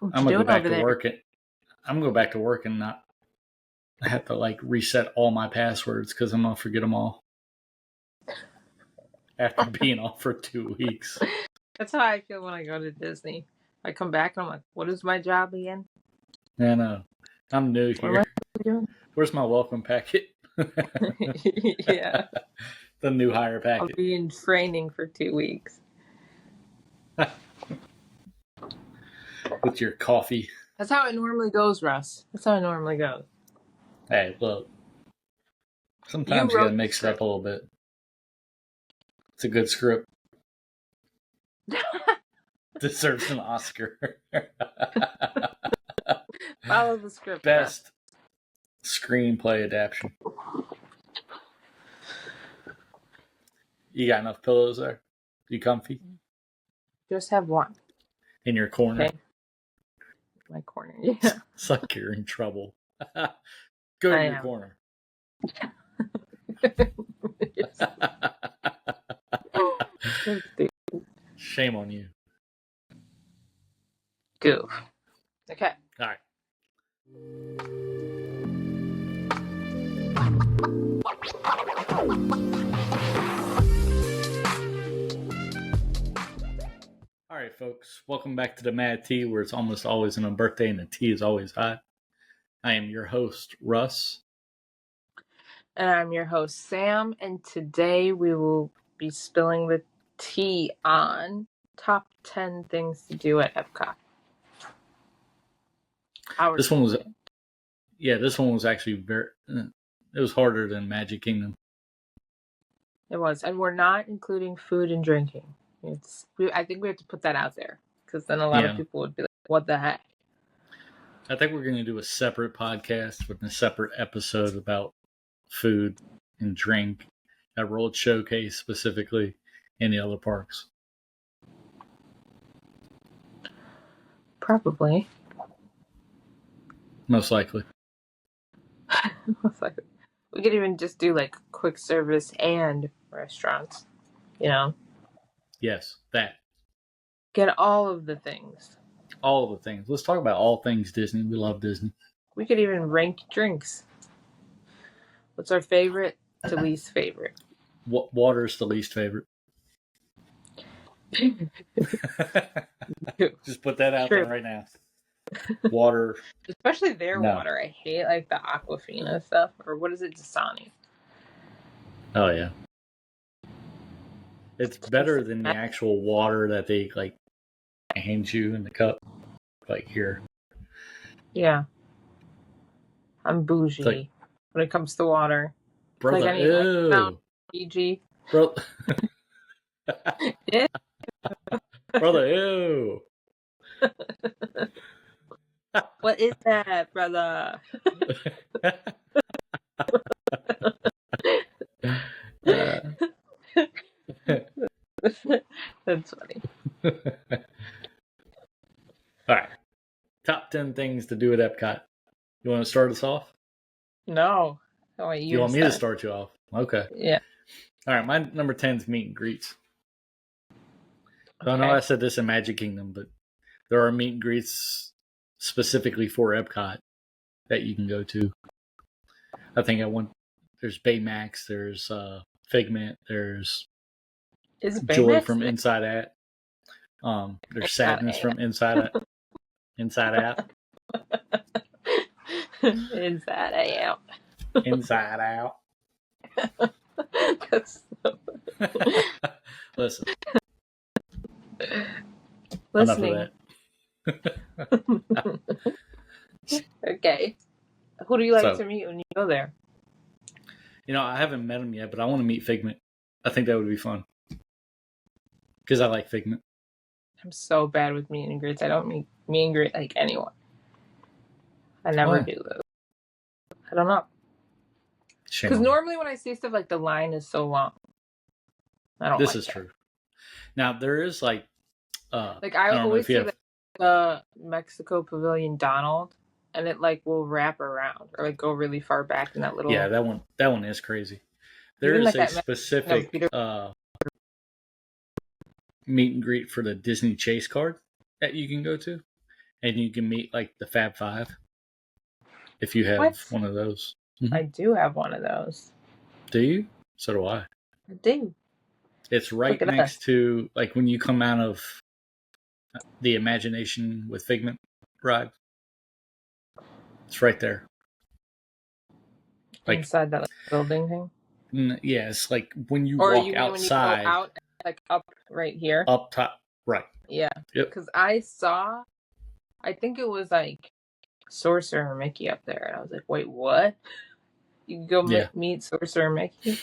I'm gonna go back to work. I'm gonna go back to work and not have to like reset all my passwords because I'm gonna forget them all after being off for 2 weeks. That's how I feel when I go to Disney. I come back and I'm like, what is my job again? I know. I'm new What am here. I doing? Where's my welcome packet? Yeah. The new hire I'll packet. be in training for 2 weeks. With your coffee. That's how it normally goes, Russ. That's how it normally goes. Hey, look. Sometimes you gotta mix it up a little bit. It's a good script. Deserves an Oscar. Follow the script. Best screenplay adaptation. You got enough pillows there? You comfy? Just have one. In your corner? Okay. My corner, yeah. It's like you're in trouble. Go to your corner. Shame on you. Goof. Okay. All right. All right, folks. Welcome back to the Mad Tea, where it's almost always on a birthday and the tea is always hot. I am your host, Russ. And I'm your host, Sam. And today we will be spilling the tea on top 10 things to do at Epcot. This one was actually it was harder than Magic Kingdom. It was. And we're not including food and drinking. I think we have to put that out there because then a lot of people would be like, what the heck? I think we're going to do a separate podcast with a separate episode about food and drink at World Showcase specifically in the other parks. Probably. Most likely. Most likely. We could even just do like quick service and restaurants, you know? Yes, that. Get all of the things. All of the things. Let's talk about all things Disney. We love Disney. We could even rank drinks. What's our favorite to least favorite? Water's the least favorite. Just put that out there right now. Water. Especially their water. I hate like the Aquafina stuff. Or what is it? Dasani. Oh, yeah. It's better than the actual water that they like hand you in the cup. Like here. Yeah. I'm bougie like, when it comes to water. Brother, like ew. PG. Bro. Yeah. Brother, ew. What is that, brother? That's funny. All right. Top 10 things to do at Epcot. You want to start us off? No. You want me to start you off? Okay. Yeah. All right. My number 10 is meet and greets. Okay. I know I said this in Magic Kingdom, but there are meet and greets specifically for Epcot that you can go to. I think there's Baymax, there's Figment, there's Joy from Inside Out. There's Sadness from Inside Out. Inside Out. Inside Out. Inside Out. Listen. Listening. Enough of that. Okay. Who do you like to meet when you go there? You know, I haven't met him yet, but I want to meet Figment. I think that would be fun. Because I like Figment. I'm so bad with meet and greets. I don't meet and greet like anyone. I never do those. I don't know. Because normally when I see stuff, like the line is so long. I don't. This is true. Now there is like I always see the Mexico Pavilion Donald, and it like will wrap around or like go really far back in that little. Yeah, that one is crazy. There is a specific meet and greet for the Disney Chase card that you can go to, and you can meet like the Fab Five if you have one of those. Mm-hmm. I do have one of those. Do you? So do I. I do. It's right next to, like, when you come out of the Imagination with Figment ride. It's right there. Like, inside that building thing? Yeah, it's like when you walk outside. When you go out, like up right here? Up top, right. Yeah. Because I think it was like Sorcerer Mickey up there. And I was like, wait, what? You can go meet Sorcerer Mickey?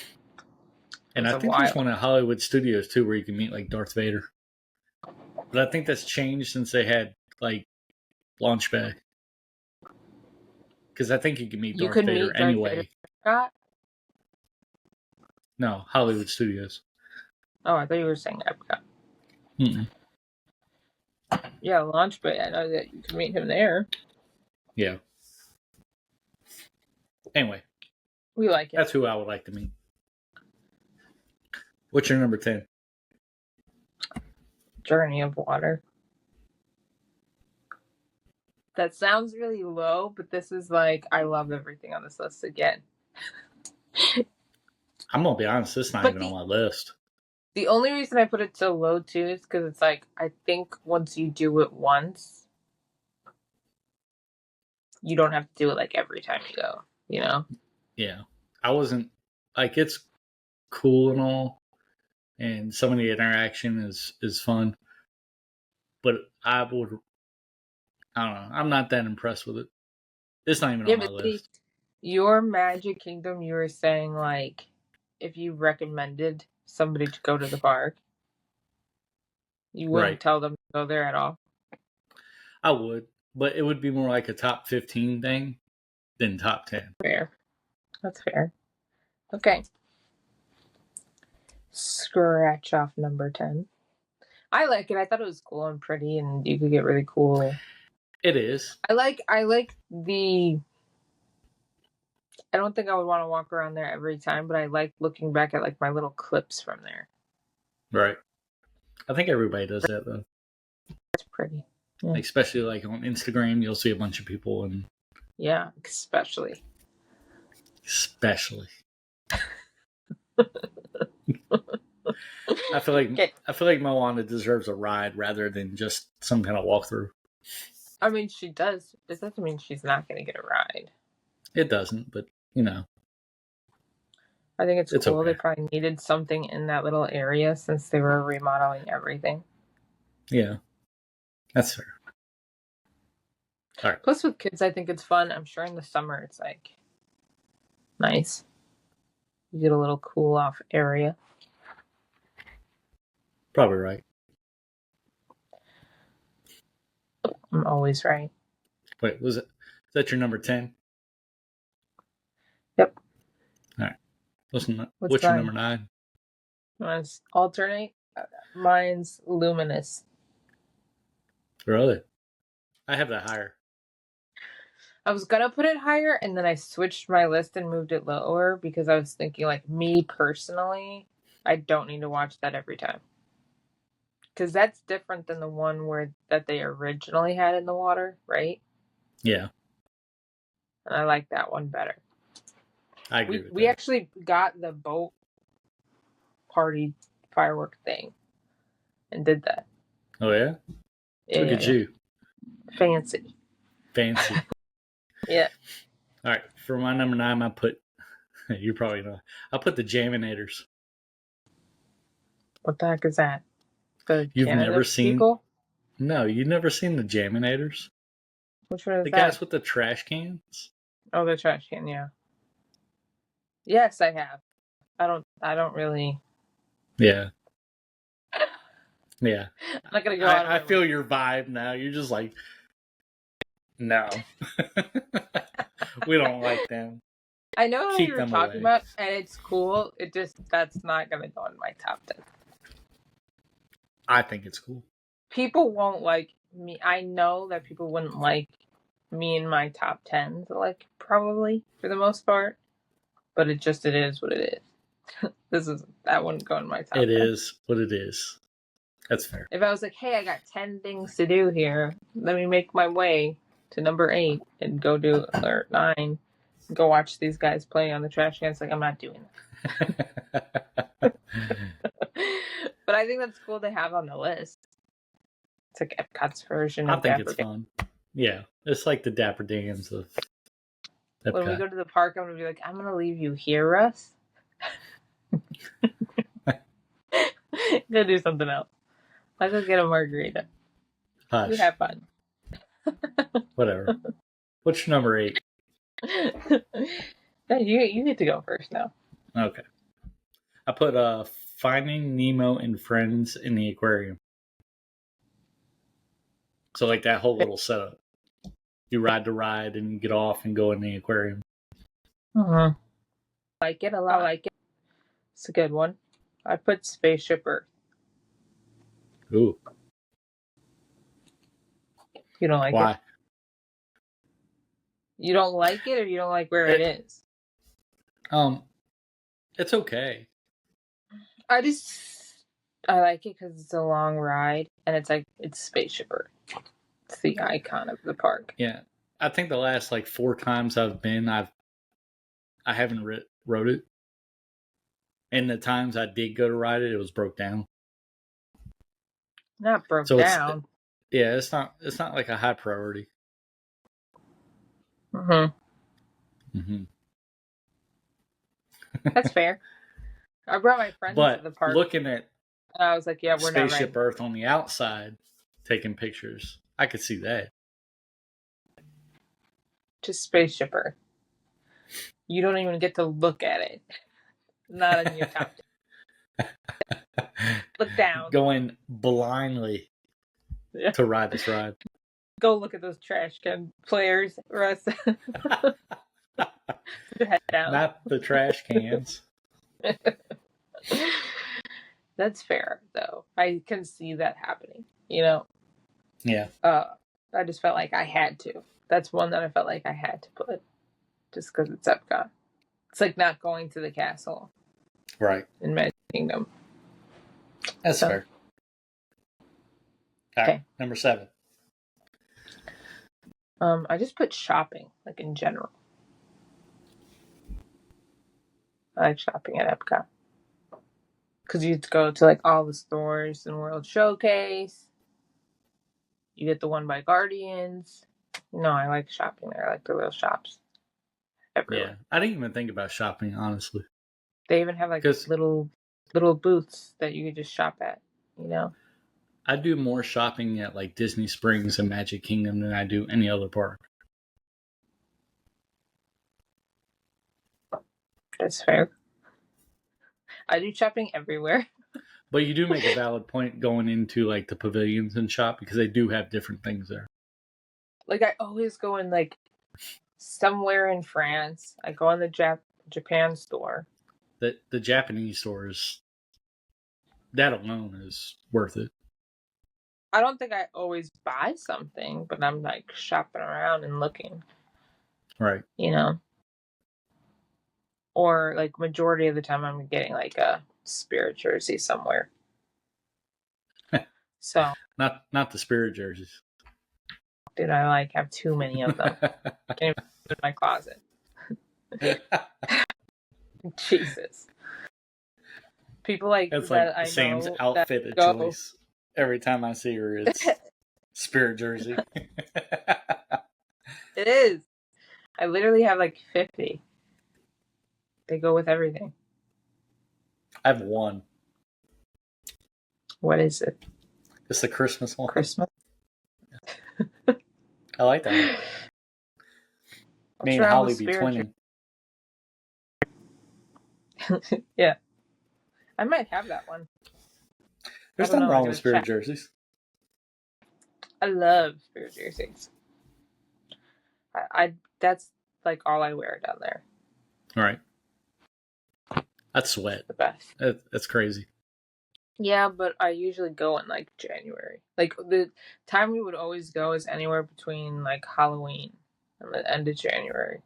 And I think there's one at Hollywood Studios too where you can meet like Darth Vader. But I think that's changed since they had like Launch Bay. Because I think you can meet Darth Vader anyway. Epcot? No, Hollywood Studios. Oh, I thought you were saying Epcot. Mm-mm. Yeah, Launch Bay. I know that you can meet him there. Yeah. Anyway. We like it. That's who I would like to meet. What's your number 10? Journey of Water. That sounds really low, but this is like, I love everything on this list again. I'm going to be honest, it's not even on my list. The only reason I put it so low too is because it's like, I think once you do it once, you don't have to do it like every time you go, you know? Yeah. I wasn't, like, it's cool and all, and some of the interaction is fun, but I don't know, I'm not that impressed with it. It's not even on my list. Your Magic Kingdom, you were saying, like, if you recommended somebody to go to the park, you wouldn't tell them to go there at all? I would, but it would be more like a top 15 thing than top 10. Fair. That's fair. Okay. Scratch off number 10. I like it. I thought it was cool and pretty, and you could get really cool. It is. I like the... I don't think I would want to walk around there every time, but I like looking back at like my little clips from there. Right. I think everybody does that though. It's pretty. Yeah. Like, especially like on Instagram, you'll see a bunch of people and. Yeah, especially. I feel like Moana deserves a ride rather than just some kind of walkthrough. I mean, she does. It doesn't mean she's not going to get a ride. It doesn't, but you know. I think it's cool. Okay. They probably needed something in that little area since they were remodeling everything. Yeah, that's fair. All right. Plus, with kids, I think it's fun. I'm sure in the summer it's like nice. You get a little cool off area. Probably right. I'm always right. Wait, is that your number 10? Yep. All right. What's your number 9? Mine's alternate. Mine's Luminous. Really? I have that higher. I was gonna put it higher, and then I switched my list and moved it lower because I was thinking, like, me personally, I don't need to watch that every time. Because that's different than the one that they originally had in the water, right? Yeah. And I like that one better. I agree with that. We actually got the boat party firework thing and did that. Oh, yeah? Look at you. Fancy. Yeah. All right. For my number 9, I put, you probably know, I put the Jamminators. What the heck is that? You've never seen? People? No, you've never seen the Jamminators? Which one is the that? The guys with the trash cans? Oh, the trash can, yeah. Yes, I have. I don't really. Yeah. Yeah. I'm not gonna go. I feel your vibe now. You're just like, no, we don't like them. I know who you're talking about, and it's cool. That's not gonna go in my top 10. I think it's cool. People won't like me. I know that people wouldn't like me in my top 10s, like, probably for the most part. But it is what it is. That wouldn't go in my top 10. It is what it is. That's fair. If I was like, hey, I got 10 things to do here, let me make my way to number 8 and go do, or 9, go watch these guys play on the trash cans. Like, I'm not doing that. But I think that's cool to have on the list. It's like Epcot's version of I think Dapper it's Dan. fun. Yeah, it's like the Dapper Dans of Epcot. When we go to the park, I'm going to be like, I'm going to leave you here, Russ. Go do something else. I'll go get a margarita. Hush. You have fun. Whatever. What's your number 8? No, you get to go first now. Okay. I put Finding Nemo and Friends in the Aquarium. So like that whole little setup. You ride the ride and you get off and go in the aquarium. I like it a lot. I like it. It's a good one. I put Spaceship Earth. Ooh. You don't like Why? it? You don't like it, or you don't like where it is? It's okay. I like it because it's a long ride, and it's Spaceship Earth. It's the icon of the park. Yeah, I think the last like 4 times I've been, I haven't rode it, and the times I did go to ride it, it was broke down. Not broke down. It's not like a high priority. That's fair. I brought my friends to the park. Looking at I was like, yeah, we're not Spaceship Earth on the outside, taking pictures, I could see that. Just Spaceship Earth. You don't even get to look at it. Not on your top. Look down. Going blindly to ride this ride. Go look at those trash can players, Russ. Your head down. Not the trash cans. That's fair, though. I can see that happening, you know? Yeah. I just felt like I had to. That's one that I felt like I had to put. Just because it's Epcot. It's like not going to the castle. Right. In Magic Kingdom. That's fair. All right, number 7. I just put shopping, like in general. I like shopping at Epcot. Because you go to like all the stores in World Showcase. You get the one by Guardians. No, I like shopping there. I like the little shops. Everywhere. Yeah, I didn't even think about shopping, honestly. They even have like little booths that you could just shop at, you know? I do more shopping at like Disney Springs and Magic Kingdom than I do any other park. That's fair. I do shopping everywhere. But you do make a valid point going into like the pavilions and shop because they do have different things there. Like I always go in like somewhere in France. I go in the Japan store. The Japanese stores, that alone is worth it. I don't think I always buy something, but I'm like shopping around and looking. Right. You know? Or like majority of the time I'm getting like a Spirit jersey somewhere. So not the Spirit jerseys. Dude, I like have too many of them. I can't even put in my closet. Jesus. People like it's that like Sam's know outfit of choice. Every time I see her, it's Spirit jersey. It is. I literally have like 50. They go with everything. I have one. What is it? It's the Christmas one. Christmas? I like that one. Me and Holly be twinning. Yeah. I might have that one. There's nothing wrong with Spirit jerseys. I love Spirit jerseys. I that's like all I wear down there. All right. That's sweat. The best. That's crazy. Yeah, but I usually go in like January. Like the time we would always go is anywhere between like Halloween and the end of January.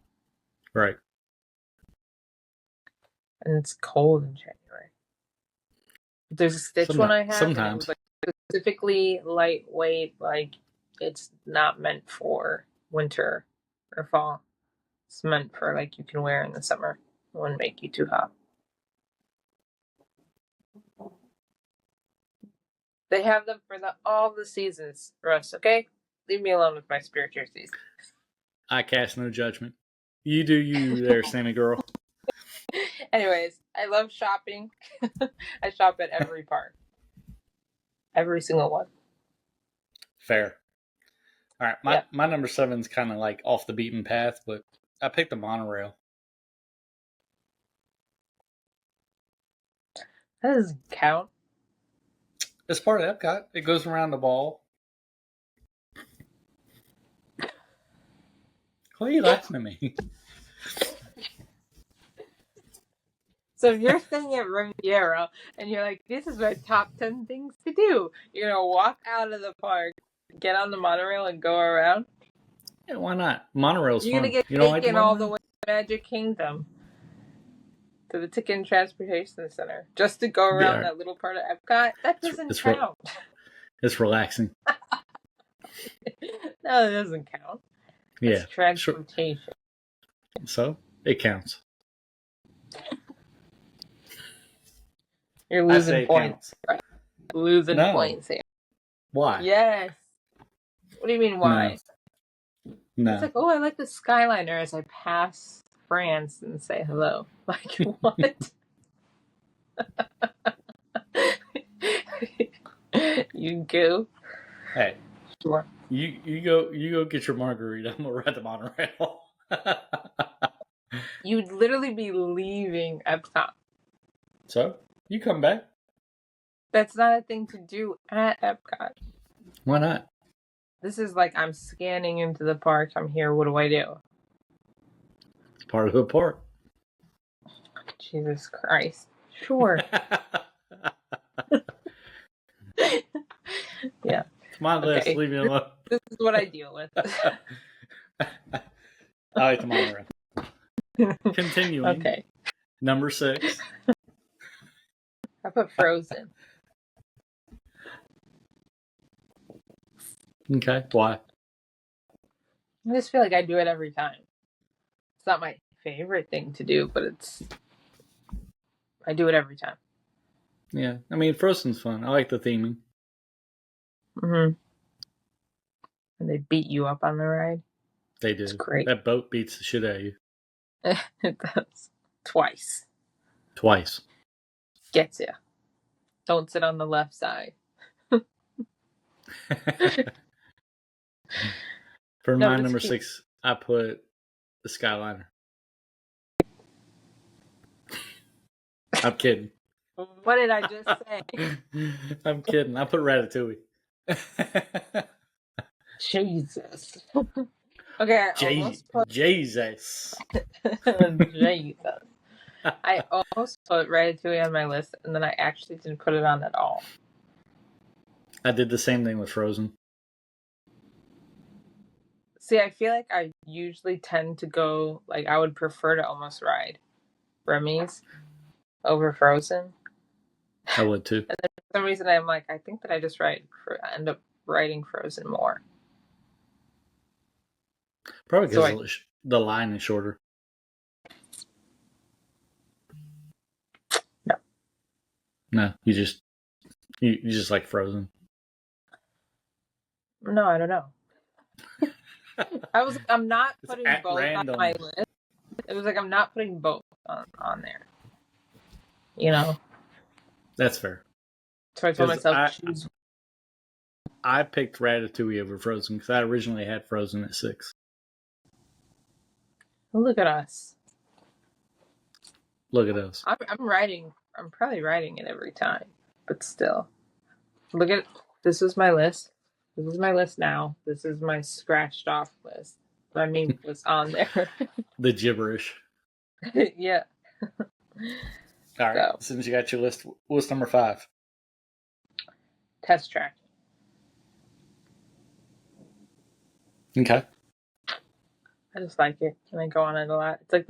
Right. And it's cold in January. There's a Stitch one I have. Sometimes. It was like specifically lightweight, like it's not meant for winter or fall. It's meant for like you can wear in the summer. It wouldn't make you too hot. They have them for all the seasons, Russ, okay? Leave me alone with my spiritual season. I cast no judgment. You do you there, Sammy girl. Anyways, I love shopping. I shop at every park. Every single one. Fair. All right, my number 7's kind of like off the beaten path, but I picked the monorail. That doesn't count. It's part of Epcot. It goes around the ball. Why are you laughing at me? So if you're staying at Riviera and you're like, this is my top 10 things to do, you're going to walk out of the park, get on the monorail, and go around? Yeah, why not? Monorail's you're fun. You're going to get taken all the way to Magic Kingdom, to the Ticket and Transportation Center, just to go around that little part of Epcot? That doesn't count. It's relaxing. No, it doesn't count. It's transportation. Sure. So, it counts. You're losing points. Right? Losing points here. Why? Yes. What do you mean, why? No. It's like, oh, I like the Skyliner as I pass France and say hello. Like, what? You go. Hey. Sure. You go get your margarita. I'm gonna ride the monorail. You'd literally be leaving Epcot. So you come back. That's not a thing to do at Epcot. Why not? This is like I'm scanning into the park. I'm here. What do I do? It's part of the park. Jesus Christ. Sure. Yeah. It's my list. Leave me alone. This is what I deal with. I like the monorail. Continuing. Okay. Number 6. I put Frozen. Okay. Why? I just feel like I do it every time. It's not my favorite thing to do, but I do it every time. Yeah. I mean, Frozen's fun. I like the theming. Mm-hmm. And they beat you up on the ride. They do. It's great. That boat beats the shit out of you. It does. Twice. Gets you. Don't sit on the left side. For my number 6, I put the Skyliner. I'm kidding. What did I just say? I'm kidding. I put Ratatouille. Jesus. Okay, I almost put... Jesus. Jesus. I almost put Ratatouille on my list, and then I actually didn't put it on at all. I did the same thing with Frozen. See, I feel like I usually tend to go, like, I would prefer to almost ride Remy's over Frozen. I would too. And then for some reason, I'm like, I think that I just end up riding Frozen more. Probably because the line is shorter. No. No, you just like Frozen. No, I don't know. I'm not putting both on my list. It was like I'm not putting both on there. You know? That's fair. So I told myself choose. I picked Ratatouille over Frozen because I originally had Frozen at 6. Look at us. Look at us. I'm probably writing it every time, but still. Look at this is my list. This is my list now. This is my scratched off list. My name was on there. The gibberish. Yeah. All right. So, as soon as you got your list, what's number 5? Test Track. Okay. I just like it, and I go on it a lot. It's like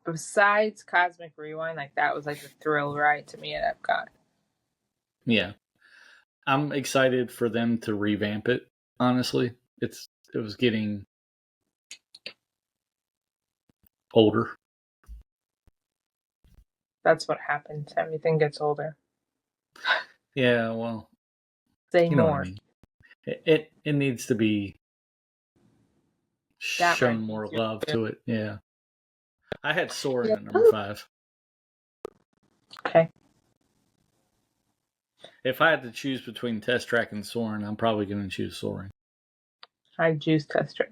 besides Cosmic Rewind, like that was like the thrill ride to me at Epcot. Yeah. I'm excited for them to revamp it. Honestly, it was getting older. That's what happens. Everything gets older. Yeah, well, say more. What I mean. It needs to be shown more love to it. Yeah, I had Soarin at number 5. Okay. If I had to choose between Test Track and Soarin, I'm probably going to choose Soarin. I choose Test Track.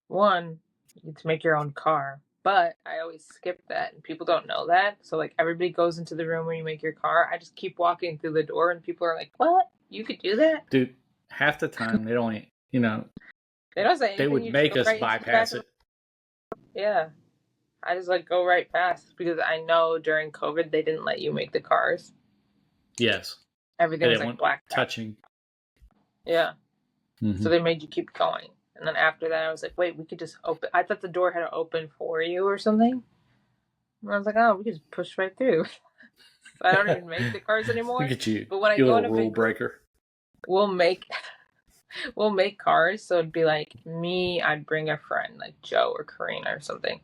One, you get to make your own car, but I always skip that, and people don't know that. So like everybody goes into the room where you make your car. I just keep walking through the door, and people are like, "What? You could do that?" Dude, half the time they don't. They don't say anything. They would make us bypass it. Yeah. I just like go right past because I know during COVID they didn't let you make the cars. Yes. Everything was like black touching. Yeah. Mm-hmm. So they made you keep going. And then after that I was like, wait, we could just open. I thought the door had to open for you or something. And I was like, oh, we could just push right through. So I don't even make the cars anymore. Look at you. But when I go on a rule breaker, we'll make cars. So it'd be like me, I'd bring a friend like Joe or Karina or something.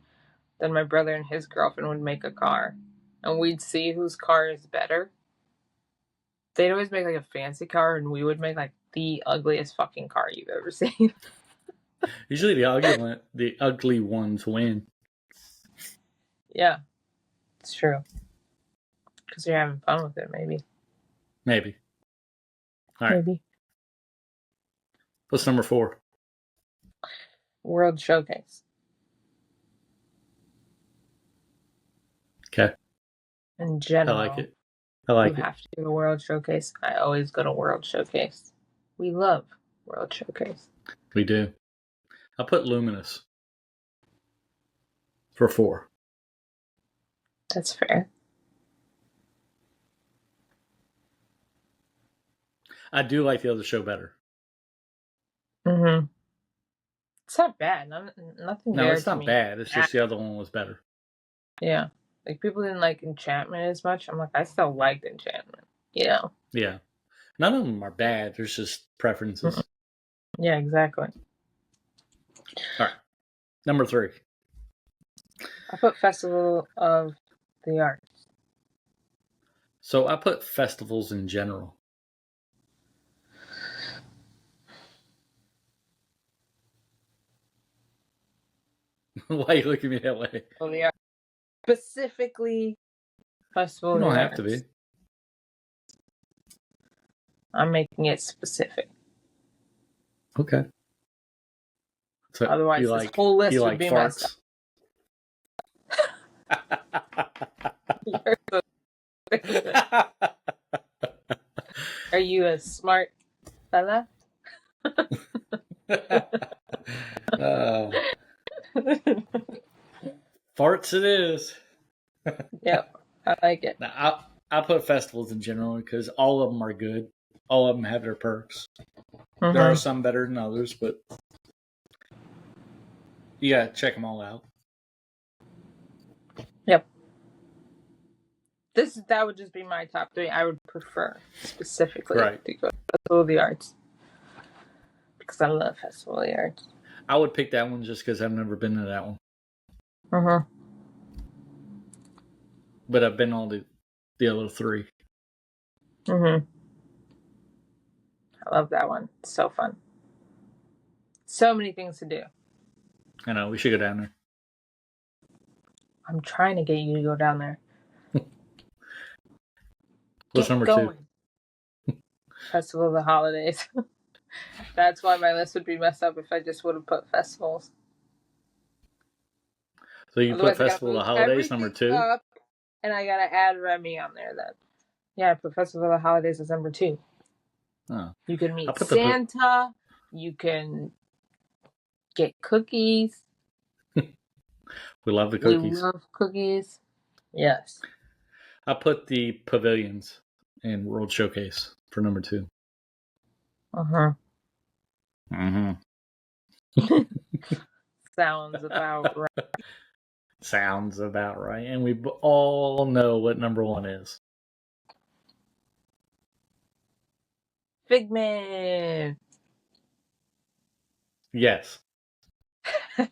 Then my brother and his girlfriend would make a car. And we'd see whose car is better. They'd always make like a fancy car, and we would make like the ugliest fucking car you've ever seen. Usually the ugly ones win. Yeah, it's true. Because you're having fun with it, maybe. Maybe. All right. Maybe. What's number 4? World Showcase. Okay. In general. I like it. You have to do a World Showcase. I always go to World Showcase. We love World Showcase. We do. I put Luminous for 4. That's fair. I do like the other show better. Mm-hmm. It's not bad. Nothing. No, it's not bad. It's just the other one was better. Yeah. Like, people didn't like Enchantment as much. I'm like, I still liked Enchantment. Yeah. None of them are bad. There's just preferences. Mm-hmm. Yeah, exactly. All right. Number 3. I put Festival of the Arts. So I put festivals in general. Why are you looking at me that way? Well, the arts. Specifically, Festival of the Arts. You don't have to be. I'm making it specific. Okay. So otherwise, this whole list would be messed up. Are you a smart fella? Farts it is. Yep, I like it. Now, I put festivals in general because all of them are good. All of them have their perks. Mm-hmm. There are some better than others, but you gotta check them all out. Yep. That would just be my top 3. I would prefer specifically to go to Festival of the Arts because I love Festival of the Arts. I would pick that one just because I've never been to that one. Uh-huh. But I've been all the other 3. Mm-hmm. I love that one. It's so fun. So many things to do. I know. We should go down there. I'm trying to get you to go down there. What's number 2? Festival of the Holidays. That's why my list would be messed up if I just would have put festivals. So you put Festival of the Holidays number 2? And I gotta add Remy on there then. Yeah, I put Festival of the Holidays as number 2. Oh. You can meet Santa. You can get cookies. We love the cookies. We love cookies. Yes. I put the pavilions in World Showcase for number 2. Uh-huh. Mm-hmm. Sounds about right. Sounds about right. And we all know what number 1 is. Figment. Yes. That's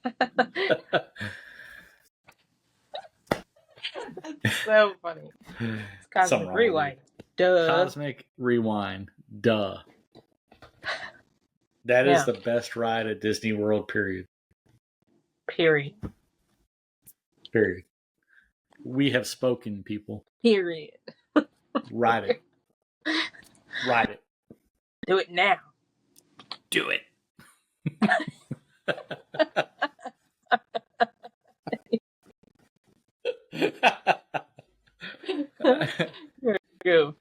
so funny. It's Cosmic Rewind. Duh. Cosmic Rewind. Duh. That is the best ride at Disney World, period. Period. We have spoken, people. Period. Ride it. Ride it. Do it now. Do it. Goof.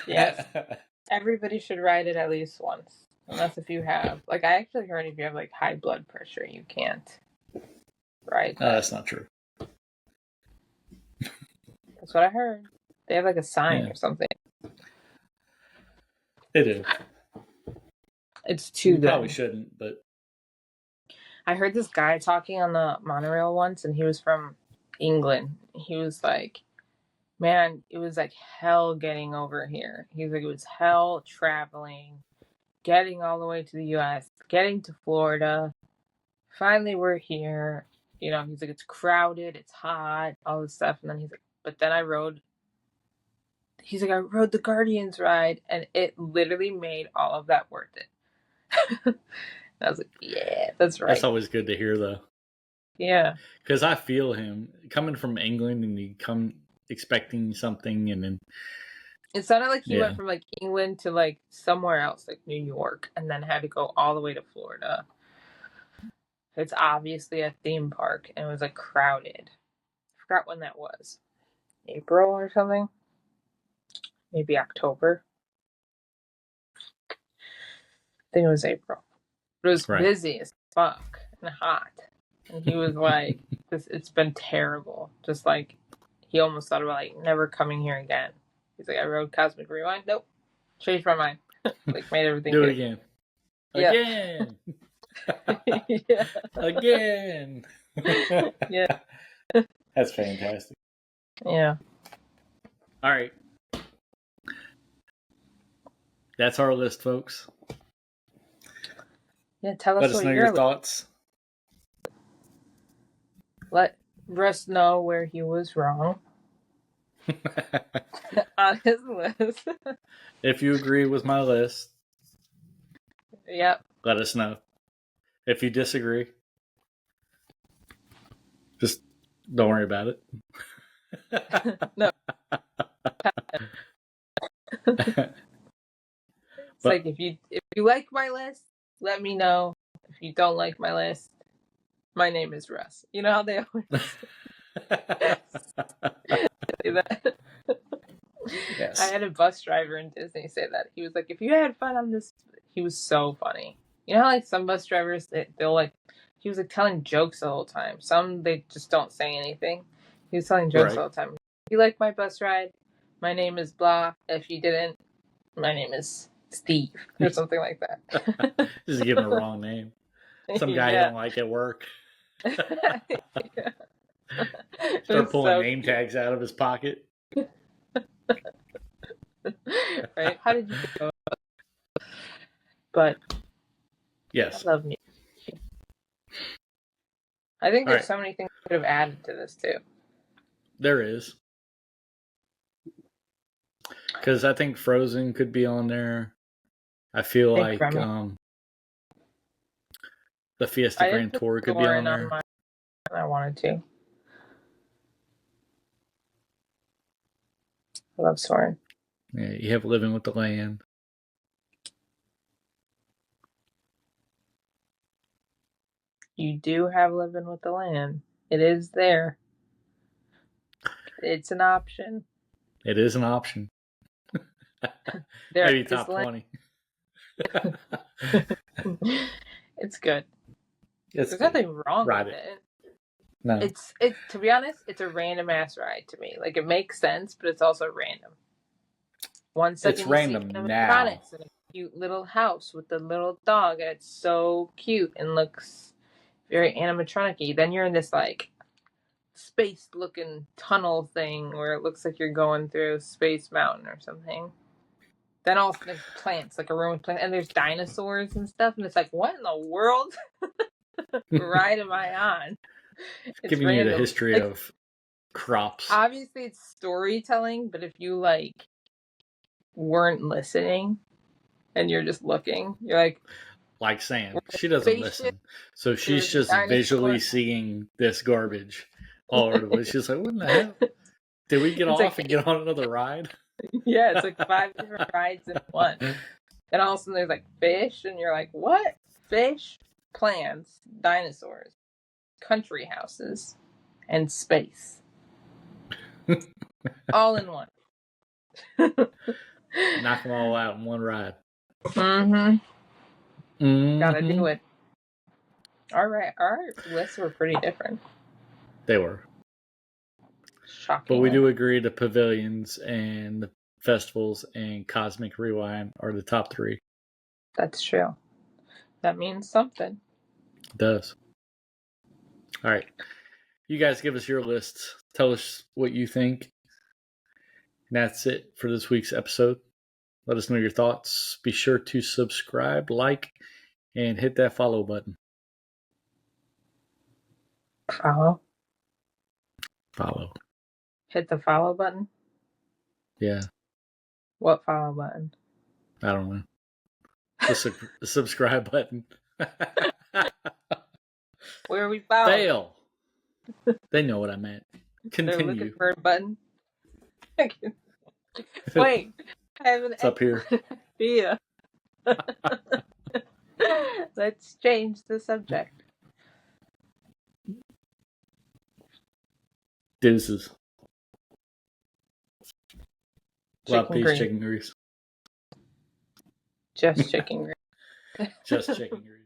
Yes. Everybody should ride it at least once. Unless if you have, like, I actually heard if you have, like, high blood pressure, you can't ride that. That's not true. That's what I heard. They have, like, a sign or something. They do. It's too good. Probably shouldn't, but... I heard this guy talking on the monorail once, and he was from England. He was like, man, it was like hell getting over here. He was like, it was hell traveling, getting all the way to the U.S., getting to Florida. Finally, we're here. You know, he's like, it's crowded, it's hot, all this stuff. And then he's like, but then I rode the Guardians ride, and it literally made all of that worth it. I was like, yeah, that's right. That's always good to hear, though. Yeah. Because I feel him coming from England, and you come expecting something, and then it sounded like he went from like England to like somewhere else, like New York, and then had to go all the way to Florida. It's obviously a theme park, and it was like crowded. I forgot when that was. April or something? Maybe October. I think it was April. But it was busy as fuck and hot. And he was like, it's been terrible. Just like, he almost thought about like never coming here again. He's like, I rode Cosmic Rewind. Nope. Changed my mind. Like, made everything do good. it again. Yeah. Again. Yeah. Again. Yeah. That's fantastic. Yeah. All right. That's our list, folks. Yeah, tell us Let us know your thoughts. Let Russ know where he was wrong on his list. If you agree with my list, yep, let us know. If you disagree, just don't worry about it. No. It's like if you like my list, let me know. If you don't like my list, my name is Russ. You know how they always say that? Yes. I had a bus driver in Disney say that. He was like, if you had fun on this, he was so funny. You know how like some bus drivers, they'll like, he was like telling jokes the whole time. Some, they just don't say anything. He was telling jokes all the time. If you like my bus ride, my name is blah. If you didn't, my name is Steve or something like that. Just give him a wrong name. Some guy you don't like at work. Start pulling name tags out of his pocket. Right? How did you go? But yes, I love music. I think there's so many things we could have added to this too. There is. Because I think Frozen could be on there. I feel like the Fiesta Grand Tour could be on there. I wanted to. I love Soarin. Yeah, you have Living with the Land. You do have Living with the Land. It is there. It's an option. It is an option. Maybe top 20. It's good. There's nothing wrong with it. No. It's to be honest, it's a random ass ride to me. Like it makes sense, but it's also random. One second it's random now. It's in a cute little house with the little dog, and it's so cute and looks very animatronic-y. Then you're in this like space-looking tunnel thing where it looks like you're going through Space Mountain or something. Then also there's plants, like a room with plants, and there's dinosaurs and stuff, and it's like, what in the world ride am I on? It's giving random. You the history like, of crops. Obviously, it's storytelling, but if you like weren't listening and you're just looking, you're like Sam. She doesn't listen, so she's just visually seeing this garbage all over the place. She's like, what in the hell? Did we get off and get on another ride? Yeah, it's like 5 different rides in one. And all of a sudden there's like fish, and you're like, what? Fish, plants, dinosaurs, country houses, and space. All in one. Knock them all out in one ride. Gotta do it. Alright, our lists were pretty different. They were. Shocking. But we do agree the pavilions and the festivals and Cosmic Rewind are the top 3. That's true. That means something. It does. All right. You guys give us your lists. Tell us what you think. And that's it for this week's episode. Let us know your thoughts. Be sure to subscribe, like, and hit that follow button. Follow. Hit the follow button? Yeah. What follow button? I don't know. The subscribe button. Where we found? Fail. They know what I meant. Continue. They're looking for a button. Wait. I have an it's up here. idea. Let's change the subject. Deuces. Love peace, chicken grease. Just chicken grease. Just chicken grease.